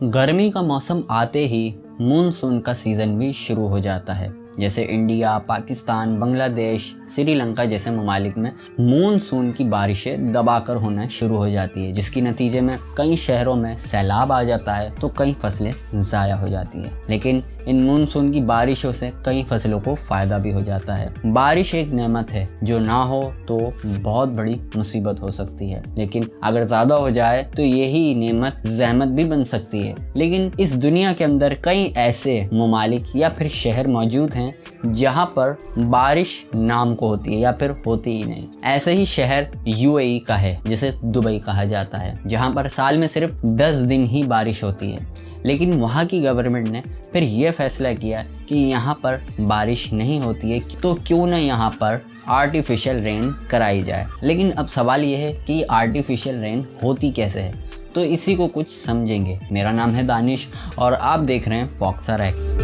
गर्मी का मौसम आते ही मानसून का सीज़न भी शुरू हो जाता है। जैसे इंडिया, पाकिस्तान, बांग्लादेश, श्रीलंका जैसे ममालिक में मानसून की बारिशें दबाकर होना शुरू हो जाती है, जिसकी नतीजे में कई शहरों में सैलाब आ जाता है तो कई फसलें ज़ाया हो जाती है। लेकिन इन मानसून की बारिशों से कई फसलों को फ़ायदा भी हो जाता है। बारिश एक नेमत है, जो ना हो तो बहुत बड़ी मुसीबत हो सकती है, लेकिन अगर ज़्यादा हो जाए तो यही नेमत ज़हमत भी बन सकती है। लेकिन इस दुनिया के अंदर कई ऐसे ममालिक या फिर शहर मौजूद हैं जहां पर बारिश नाम को होती है या फिर होती ही नहीं। ऐसे ही शहर यूएई का है, जिसे दुबई कहा जाता है, जहां पर साल में सिर्फ 10 दिन ही बारिश होती है। लेकिन वहाँ की गवर्नमेंट ने फिर यह फैसला किया कि यहाँ पर बारिश नहीं होती है तो क्यों ना यहाँ पर आर्टिफिशियल रेन कराई जाए। लेकिन अब सवाल यह है कि आर्टिफिशियल रेन होती कैसे है, तो इसी को कुछ समझेंगे। मेरा नाम है दानिश और आप देख रहे हैं फॉक्सर एक्स।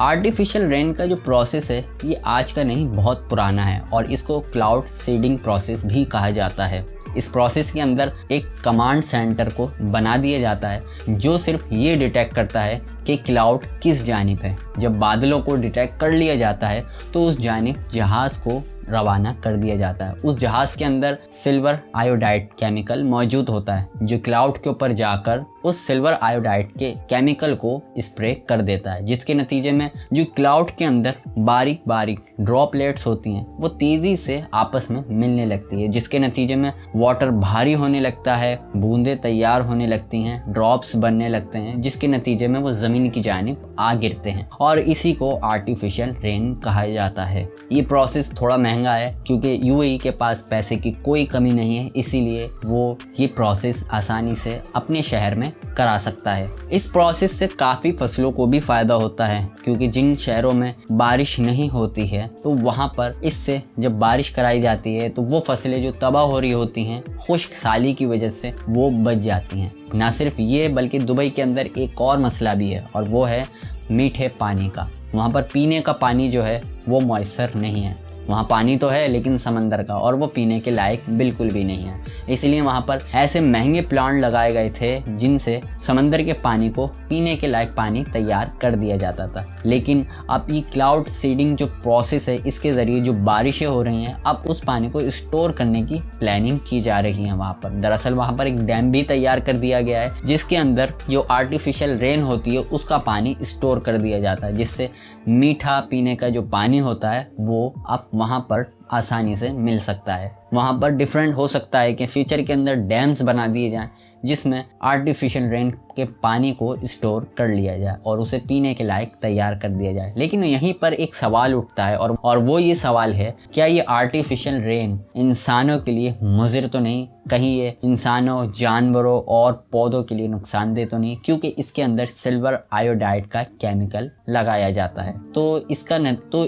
आर्टिफिशियल रेन का जो प्रोसेस है ये आज का नहीं, बहुत पुराना है और इसको क्लाउड सीडिंग प्रोसेस भी कहा जाता है। इस प्रोसेस के अंदर एक कमांड सेंटर को बना दिया जाता है जो सिर्फ ये डिटेक्ट करता है कि क्लाउड किस जानिब है। जब बादलों को डिटेक्ट कर लिया जाता है तो उस जानिब जहाज़ को रवाना कर दिया जाता है। उस जहाज़ के अंदर सिल्वर आयोडाइड केमिकल मौजूद होता है जो क्लाउड के ऊपर जाकर उस सिल्वर आयोडाइड के केमिकल को स्प्रे कर देता है, जिसके नतीजे में जो क्लाउड के अंदर बारीक बारीक ड्रॉपलेट्स होती हैं वो तेज़ी से आपस में मिलने लगती है, जिसके नतीजे में वाटर भारी होने लगता है, बूंदें तैयार होने लगती हैं, ड्रॉप्स बनने लगते हैं, जिसके नतीजे में वो ज़मीन की जानिब आ गिरते हैं और इसी को आर्टिफिशियल रेन कहा जाता है। ये प्रोसेस थोड़ा महंगा है क्योंकि यूएई के पास पैसे की कोई कमी नहीं है, इसीलिए वो ये प्रोसेस आसानी से अपने शहर में करा सकता है। इस प्रोसेस से काफ़ी फसलों को भी फ़ायदा होता है क्योंकि जिन शहरों में बारिश नहीं होती है तो वहाँ पर इससे जब बारिश कराई जाती है तो वो फसलें जो तबाह हो रही होती हैं खुश्क साली की वजह से वो बच जाती हैं। ना सिर्फ ये बल्कि दुबई के अंदर एक और मसला भी है और वो है मीठे पानी का। वहाँ पर पीने का पानी जो है वो मयसर नहीं है। वहाँ पानी तो है लेकिन समंदर का, और वो पीने के लायक बिल्कुल भी नहीं है। इसलिए वहाँ पर ऐसे महंगे प्लांट लगाए गए थे जिनसे समंदर के पानी को पीने के लायक पानी तैयार कर दिया जाता था। लेकिन अब ये क्लाउड सीडिंग जो प्रोसेस है इसके ज़रिए जो बारिशें हो रही हैं अब उस पानी को स्टोर करने की प्लानिंग की जा रही है वहाँ पर। दरअसल वहाँ पर एक डैम भी तैयार कर दिया गया है जिसके अंदर जो आर्टिफिशियल रेन होती है उसका पानी स्टोर कर दिया जाता है, जिससे मीठा पीने का जो पानी होता है वो अब वहाँ पर आसानी से मिल सकता है। वहाँ पर डिफरेंट हो सकता है कि फ्यूचर के अंदर डैम्स बना दिए जाएं जिसमें आर्टिफिशियल रेन के पानी को स्टोर कर लिया जाए और उसे पीने के लायक तैयार कर दिया जाए। लेकिन यहीं पर एक सवाल उठता है और वो ये सवाल है, क्या ये आर्टिफिशियल रेन इंसानों के लिए मुज़िर तो नहीं? कहीं ये इंसानों, जानवरों और पौधों के लिए नुकसानदेह तो नहीं? क्योंकि इसके अंदर सिल्वर आयोडाइड का केमिकल लगाया जाता है। तो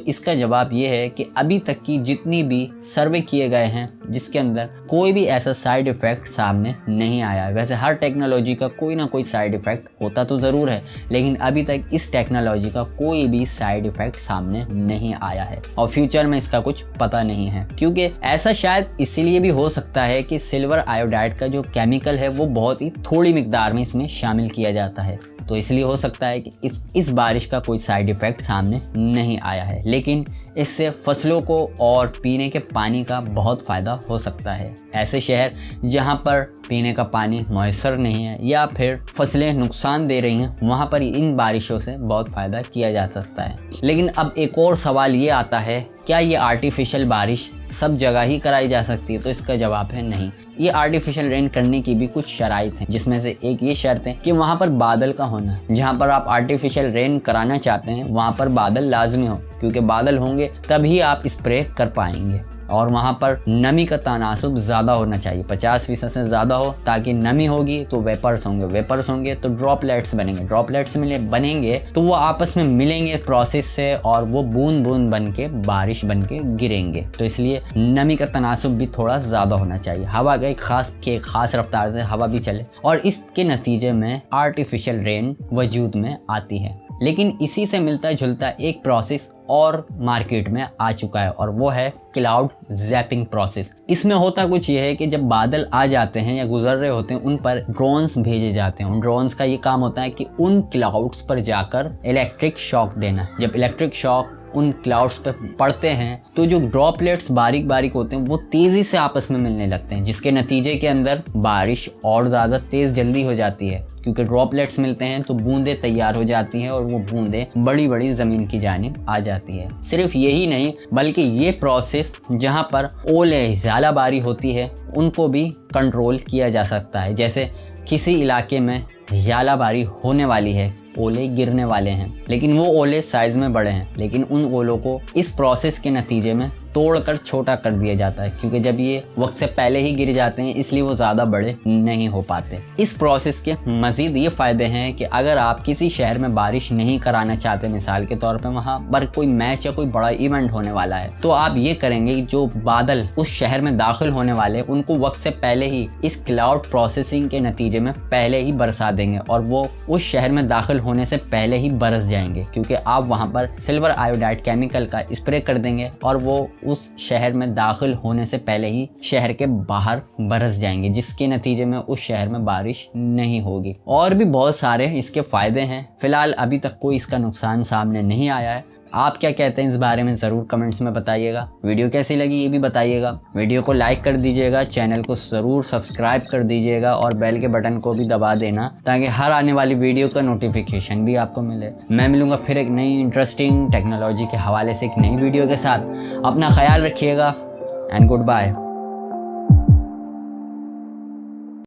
इसका जवाब ये है कि अभी तक की जितनी भी सर्वे किए गए हैं जिसके अंदर कोई भी ऐसा साइड इफ़ेक्ट सामने नहीं आया है। वैसे हर टेक्नोलॉजी का कोई ना कोई साइड इफ़ेक्ट होता तो ज़रूर है, लेकिन अभी तक इस टेक्नोलॉजी का कोई भी साइड इफ़ेक्ट सामने नहीं आया है और फ्यूचर में इसका कुछ पता नहीं है। क्योंकि ऐसा शायद इसीलिए भी हो सकता है कि सिल्वर आयोडाइड का जो केमिकल है वो बहुत ही थोड़ी मिकदार में इसमें शामिल किया जाता है, तो इसलिए हो सकता है कि इस बारिश का कोई साइड इफ़ेक्ट सामने नहीं आया है। लेकिन इससे फसलों को और पीने के पानी का बहुत फ़ायदा हो सकता है। ऐसे शहर जहां पर पीने का पानी मयसर नहीं है या फिर फसलें नुकसान दे रही हैं वहां पर इन बारिशों से बहुत फ़ायदा किया जा सकता है। लेकिन अब एक और सवाल ये आता है, क्या ये आर्टिफिशियल बारिश सब जगह ही कराई जा सकती है? तो इसका जवाब है नहीं। ये आर्टिफिशियल रेन करने की भी कुछ शराइत हैं, जिसमें से एक ये शर्त है कि वहाँ पर बादल का होना। जहाँ पर आप आर्टिफिशियल रेन कराना चाहते हैं वहाँ पर बादल लाजमी हो, क्योंकि बादल होंगे तभी आप स्प्रे कर पाएंगे। और वहाँ पर नमी का तनासुब ज़्यादा होना चाहिए, 50% से ज़्यादा हो, ताकि नमी होगी तो वेपर्स होंगे तो ड्रॉपलेट्स बनेंगे, बनेंगे तो वो आपस में मिलेंगे प्रोसेस से और वो बूंद बूंद बन के बारिश बन के गिरेंगे। तो इसलिए नमी का तनासुब भी थोड़ा ज़्यादा होना चाहिए। हवा का एक खास रफ्तार से हवा भी चले और इसके नतीजे में आर्टिफिशियल रेन वजूद में आती है। लेकिन इसी से मिलता जुलता एक प्रोसेस और मार्केट में आ चुका है और वो है क्लाउड जैपिंग प्रोसेस। इसमें होता कुछ ये है कि जब बादल आ जाते हैं या गुजर रहे होते हैं, उन पर ड्रोन्स भेजे जाते हैं। उन ड्रोन्स का ये काम होता है कि उन क्लाउड्स पर जाकर इलेक्ट्रिक शॉक देना। जब इलेक्ट्रिक शॉक उन क्लाउड्स पे पड़ते हैं तो जो ड्रॉपलेट्स बारीक बारीक होते हैं वो तेज़ी से आपस में मिलने लगते हैं, जिसके नतीजे के अंदर बारिश और ज़्यादा तेज़ जल्दी हो जाती है, क्योंकि ड्रॉपलेट्स मिलते हैं तो बूंदें तैयार हो जाती हैं और वो बूंदें बड़ी बड़ी ज़मीन की जानिब आ जाती है। सिर्फ यही नहीं बल्कि ये प्रोसेस जहाँ पर ओले ज़्यादाबारी होती है उनको भी कंट्रोल किया जा सकता है। जैसे किसी इलाके में ज़्यादाबारी होने वाली है, ओले गिरने वाले हैं, लेकिन वो ओले साइज़ में बड़े हैं, लेकिन उन ओलों को इस प्रोसेस के नतीजे में तोड़कर छोटा कर दिया जाता है, क्योंकि जब ये वक्त से पहले ही गिर जाते हैं इसलिए वो ज़्यादा बड़े नहीं हो पाते। इस प्रोसेस के मज़ीद ये फ़ायदे हैं कि अगर आप किसी शहर में बारिश नहीं कराना चाहते, मिसाल के तौर पे वहाँ पर कोई मैच या कोई बड़ा इवेंट होने वाला है, तो आप ये करेंगे जो बादल उस शहर में दाखिल होने वाले उनको वक्त से पहले ही इस क्लाउड प्रोसेसिंग के नतीजे में पहले ही बरसा देंगे और वो उस शहर में दाखिल होने से पहले ही बरस जाएंगे, क्योंकि आप वहाँ पर सिल्वर आयोडाइड केमिकल का स्प्रे कर देंगे और वो उस शहर में दाखिल होने से पहले ही शहर के बाहर बरस जाएंगे, जिसके नतीजे में उस शहर में बारिश नहीं होगी। और भी बहुत सारे इसके फ़ायदे हैं। फ़िलहाल अभी तक कोई इसका नुकसान सामने नहीं आया है। आप क्या कहते हैं इस बारे में ज़रूर कमेंट्स में बताइएगा। वीडियो कैसी लगी ये भी बताइएगा। वीडियो को लाइक कर दीजिएगा, चैनल को ज़रूर सब्सक्राइब कर दीजिएगा और बेल के बटन को भी दबा देना ताकि हर आने वाली वीडियो का नोटिफिकेशन भी आपको मिले। मैं मिलूँगा फिर एक नई इंटरेस्टिंग टेक्नोलॉजी के हवाले से एक नई वीडियो के साथ। अपना ख्याल रखिएगा एंड गुड बाय।